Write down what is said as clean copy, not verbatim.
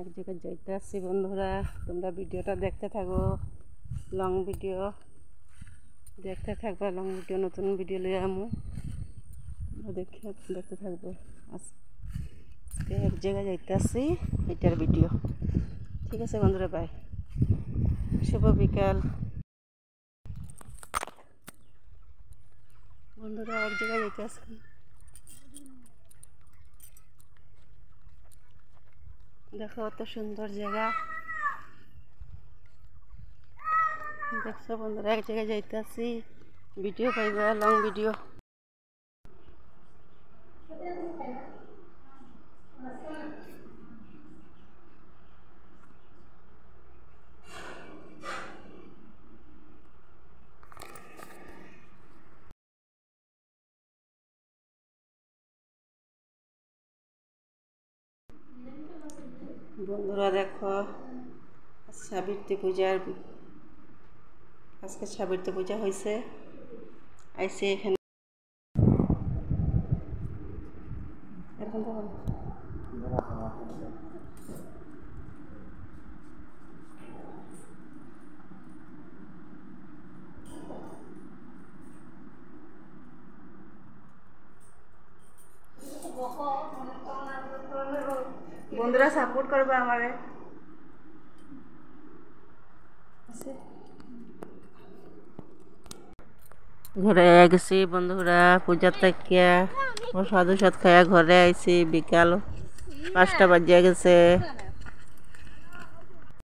এক জায়গায় যাইতে আসছি বন্ধুরা, তোমরা ভিডিওটা দেখতে থাকো। লং ভিডিও দেখতে থাকবা, লং ভিডিও নতুন ভিডিও লিয়ে আমু দেখতে থাকবো। আজকে এক জায়গায় যাইতে আসছি, এটার ভিডিও। ঠিক আছে বন্ধুরা, বাই। শুভ বিকাল বন্ধুরা, এক জায়গায় যাইতে আসছি। দেখো কত সুন্দর জায়গা, দেখছো বন্ধুরা, এক জায়গায় যাইতে আসছি। ভিডিও পাইবা, লং ভিডিও। বন্ধুরা দেখো, সাবিত্রী পূজার, আজকে সাবিত্রী পূজা হয়েছে। আইসি এখানে বন্ধুরা সাপোর্ট করবে আমারে। ঘরে গেছি বন্ধুরা, পূজার থেকে প্রসাদ খাইয়া ঘরে আইছি। বিকাল 5টা বাজিয়া গেছে।